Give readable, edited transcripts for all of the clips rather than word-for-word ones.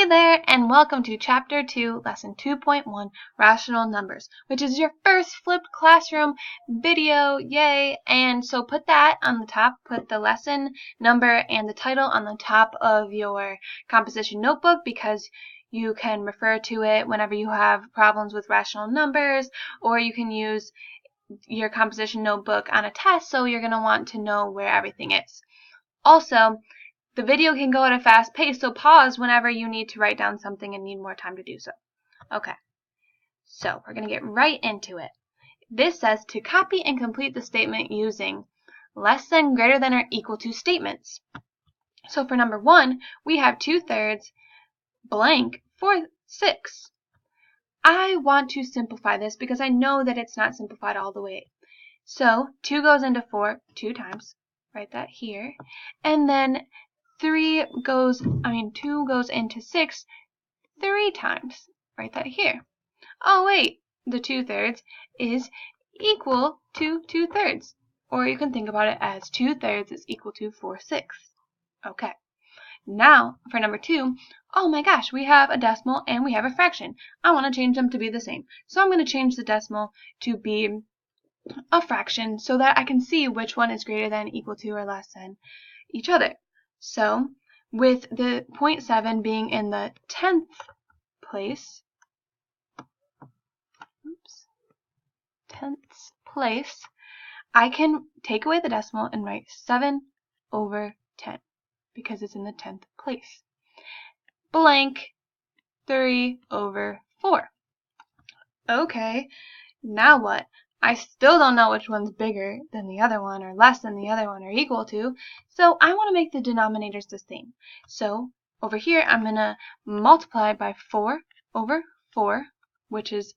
there, and welcome to Chapter 2, Lesson 2.1, Rational Numbers, which is your first flipped classroom video, yay! And so put that on the top, put the lesson number and the title on the top of your composition notebook because you can refer to it whenever you have problems with rational numbers, or you can use your composition notebook on a test, so you're going to want to know where everything is. Also, the video can go at a fast pace, so pause whenever you need to write down something and need more time to do so. Okay, so we're going to get right into it. This says to copy and complete the statement using less than, greater than, or equal to statements. So for number 1, we have 2/3 blank for 6. I want to simplify this because I know that it's not simplified all the way. So 2 goes into 4 2 times. Write that here. And then 2 goes into 6 3 times. Write that here. Oh wait, the 2/3 is equal to 2/3. Or you can think about it as 2/3 is equal to 4/6. Okay. Now, for number 2, oh my gosh, we have a decimal and we have a fraction. I want to change them to be the same. So I'm going to change the decimal to be a fraction so that I can see which one is greater than, equal to, or less than each other. So, with the 0.7 being in the 10th place, 10th place, I can take away the decimal and write 7/10 because it's in the 10th place. Blank 3/4. Okay, now what? I still don't know which one's bigger than the other one, or less than the other one, or equal to, so I want to make the denominators the same. So over here, I'm going to multiply by 4/4, which is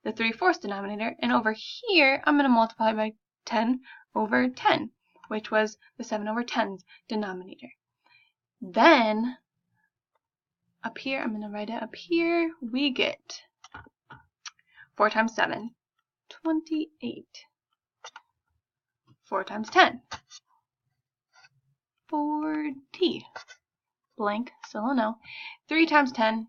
the 3/4 denominator, and over here, I'm going to multiply by 10/10, which was the 7/10's denominator. Then, up here, I'm going to write it up here, we get 4 times 7. 28. 4 times 10. 40. Blank, still a no. 3 times 10.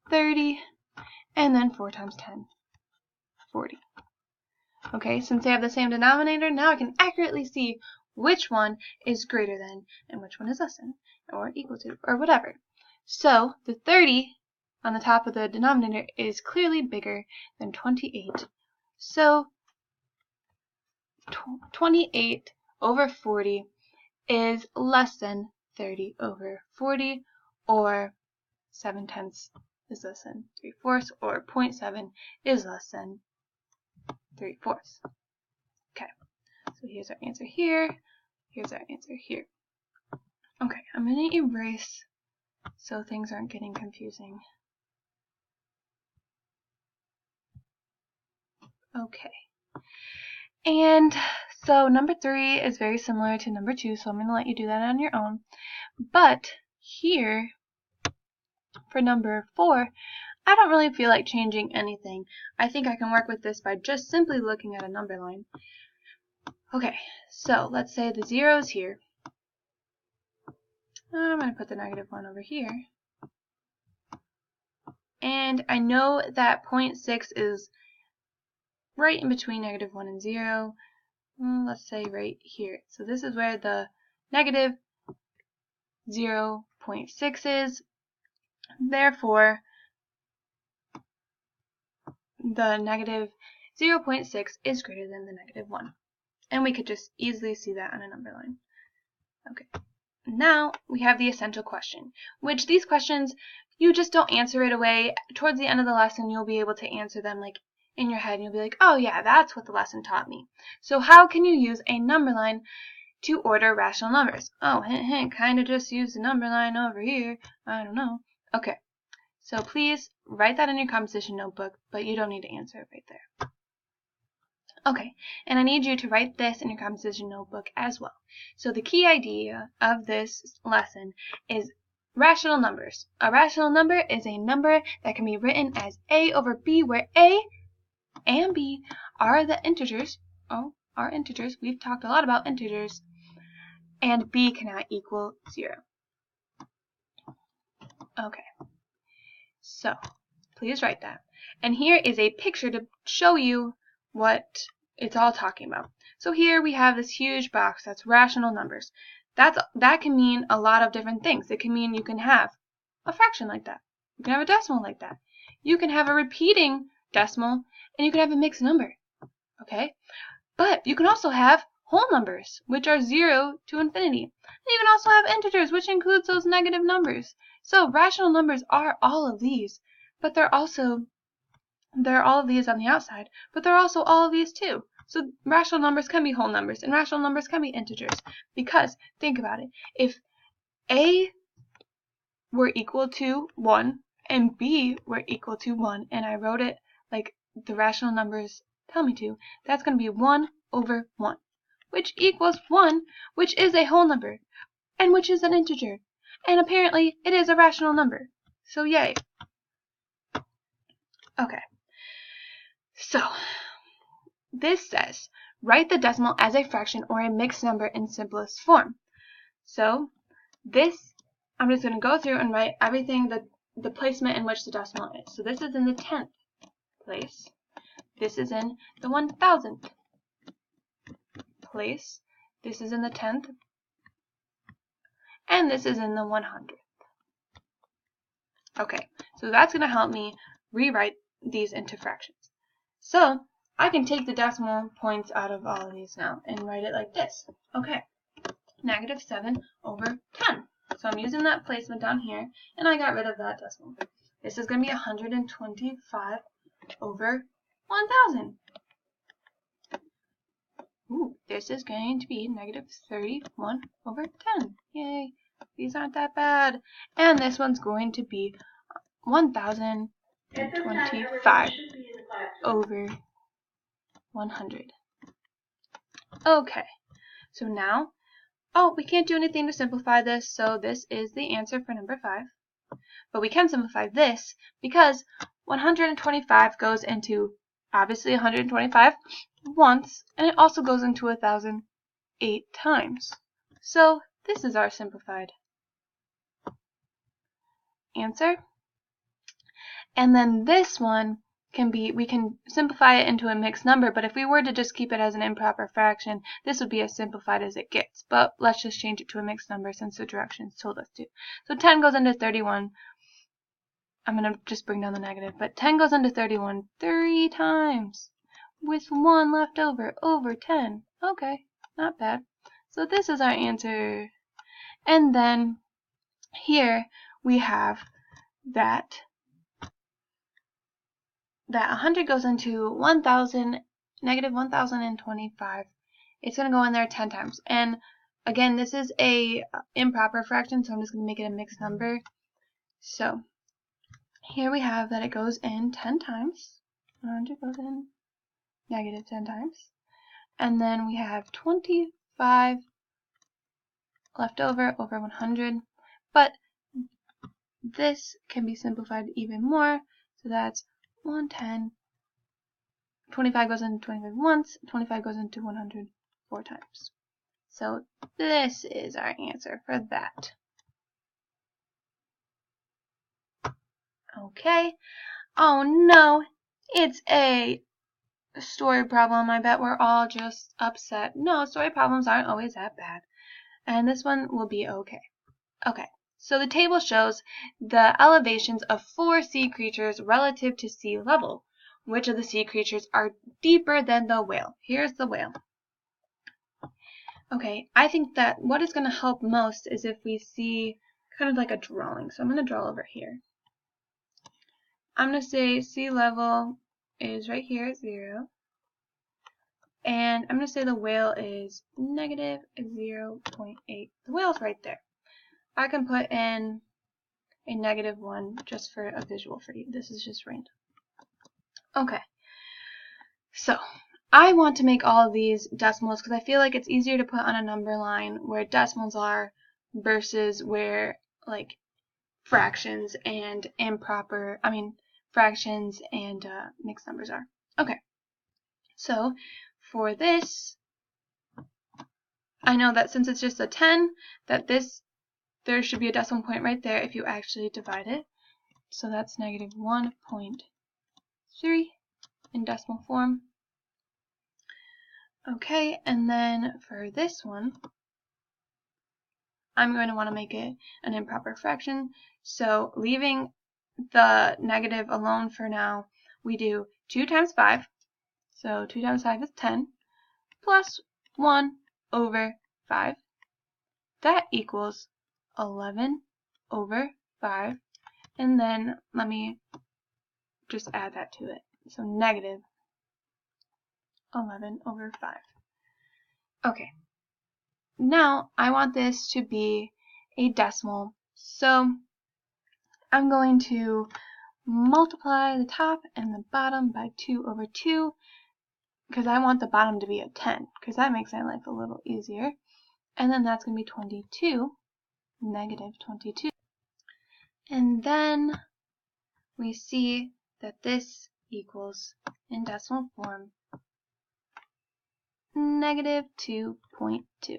30. And then 4 times 10. 40. Okay, since they have the same denominator, now I can accurately see which one is greater than and which one is less than, or equal to, or whatever. So, the 30 on the top of the denominator is clearly bigger than 28. So 28/40 is less than 30/40, or 7/10 is less than 3/4, or 0.7 is less than 3/4. Okay, so here's our answer here, here's our answer here. Okay, I'm going to erase so things aren't getting confusing. Okay. And so number 3 is very similar to number 2, so I'm going to let you do that on your own. But here, for number 4, I don't really feel like changing anything. I think I can work with this by just simply looking at a number line. Okay, so let's say the 0 is here. I'm going to put the -1 over here. And I know that 0.6 is right in between -1 and 0. Let's say right here. So this is where the negative 0.6 is. Therefore, the negative 0.6 is greater than the -1. And we could just easily see that on a number line. Okay. Now we have the essential question, which these questions, you just don't answer right away. Towards the end of the lesson, you'll be able to answer them like in your head, and you'll be like, oh yeah, that's what the lesson taught me. So how can you use a number line to order rational numbers? Oh, hint, hint, kind of just use the number line over here. I don't know. Okay, so please write that in your composition notebook, but you don't need to answer it right there. Okay, and I need you to write this in your composition notebook as well. So the key idea of this lesson is rational numbers. A rational number is a number that can be written as a over b, where a and b are the integers. Oh, are integers. We've talked a lot about integers. And b cannot equal 0. Okay, So please write that. And here is a picture to show you what it's all talking about. So here we have this huge box that's rational numbers. That can mean a lot of different things. It can mean you can have a fraction like that. You can have a decimal like that. You can have a repeating decimal, and you can have a mixed number. Okay? But you can also have whole numbers, which are 0 to infinity. And you can also have integers, which includes those negative numbers. So rational numbers are all of these, but they're all of these on the outside, but they're also all of these too. So rational numbers can be whole numbers, and rational numbers can be integers. Because, think about it, if A were equal to 1, and B were equal to 1, and I wrote it like the rational numbers tell me to, that's going to be 1 over 1, which equals 1, which is a whole number, and which is an integer. And apparently, it is a rational number. So, yay. Okay. So, this says, write the decimal as a fraction or a mixed number in simplest form. So, this, I'm just going to go through and write everything, the placement in which the decimal is. So, this is in the 10th place. This is in the 1000th place. This is in the 10th. And this is in the 100th. Okay, so that's going to help me rewrite these into fractions. So, I can take the decimal points out of all of these now and write it like this. Okay, -7 over 10. So I'm using that placement down here, and I got rid of that decimal. This is going to be 125 over 1000. Ooh, this is going to be -31 over 10. Yay, these aren't that bad. And this one's going to be 1025 over 100. Okay, so now, we can't do anything to simplify this, so this is the answer for number 5. But we can simplify this because 125 goes into, obviously, 125 once, and it also goes into 1000 8 times. So this is our simplified answer. And then this one can be, we can simplify it into a mixed number, but if we were to just keep it as an improper fraction, this would be as simplified as it gets. But let's just change it to a mixed number since the directions told us to. So 10 goes into 31. I'm going to just bring down the negative, but 10 goes into 31 3 times with 1 left over 10. Okay, not bad. So this is our answer. And then here we have that 100 goes into 1000, -1025. It's going to go in there 10 times. And again, this is a improper fraction, so I'm just going to make it a mixed number. So here we have that it goes in 10 times. 100 goes in -10 times. And then we have 25 left over 100. But this can be simplified even more. So that's 110. 25 goes into 25 once. 25 goes into 100 4 times. So this is our answer for that. Okay. Oh no, it's a story problem. I bet we're all just upset. No, story problems aren't always that bad. And this one will be okay. Okay. So the table shows the elevations of 4 sea creatures relative to sea level. Which of the sea creatures are deeper than the whale? Here's the whale. Okay, I think that what is going to help most is if we see kind of like a drawing. So I'm going to draw over here. I'm going to say sea level is right here at 0. And I'm going to say the whale is -0.8. The whale's right there. I can put in a -1 just for a visual for you. This is just random. Okay, so I want to make all of these decimals because I feel like it's easier to put on a number line where decimals are versus where like fractions and fractions and mixed numbers are. Okay, so for this, I know that since it's just a 10, that there should be a decimal point right there if you actually divide it. So that's negative 1.3 in decimal form. Okay, and then for this one, I'm going to want to make it an improper fraction. So leaving the negative alone for now, we do 2 times 5. So 2 times 5 is 10, plus 1 over 5. That equals 11 over 5. And then let me just add that to it. So negative 11 over 5. Okay. Now I want this to be a decimal. So I'm going to multiply the top and the bottom by 2 over 2 because I want the bottom to be a 10 because that makes my life a little easier. And then that's going to be 22, negative 22. And then we see that this equals, in decimal form, negative 2.2.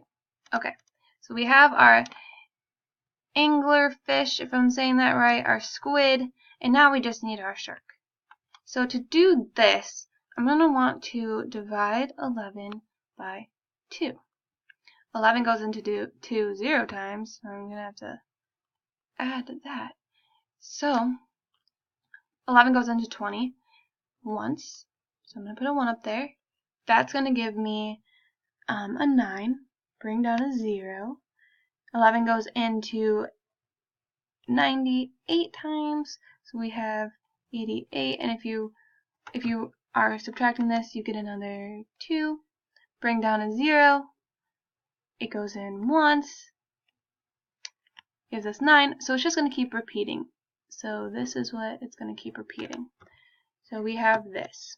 Okay, so we have our anglerfish, if I'm saying that right, our squid, and now we just need our shark. So to do this, I'm going to want to divide 11 by 2. 11 goes into 2 0 times, so I'm going to have to add that. So 11 goes into 20 once, so I'm going to put a 1 up there. That's going to give me a 9, bring down a 0. 11 goes into 98 times, so we have 88, and if you are subtracting this, you get another 2, bring down a 0, it goes in once, gives us 9, so it's just going to keep repeating. So this is what it's going to keep repeating. So we have this.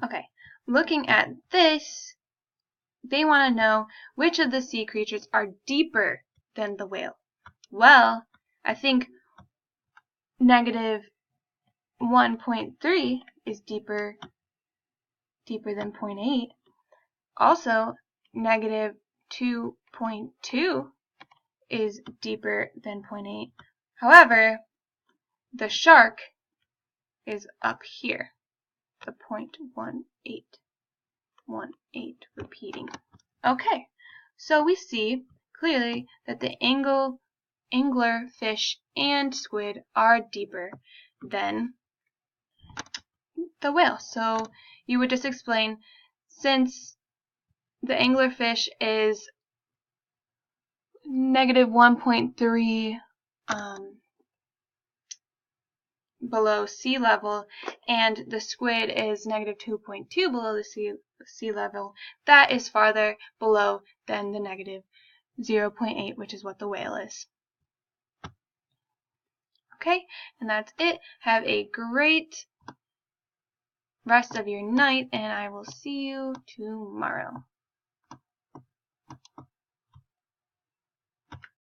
Okay, looking at this, they want to know which of the sea creatures are deeper than the whale. Well, I think negative 1.3 is deeper than 0.8. Also, negative 2.2 is deeper than 0.8. However, the shark is up here, the 0.18 repeating. Okay, so we see clearly that the angler, fish, and squid are deeper than the whale. So you would just explain, since the anglerfish is negative 1.3 below sea level, and the squid is negative 2.2 below the sea level, that is farther below than the negative 0.8, which is what the whale is. Okay, and that's it. Have a great rest of your night, and I will see you tomorrow.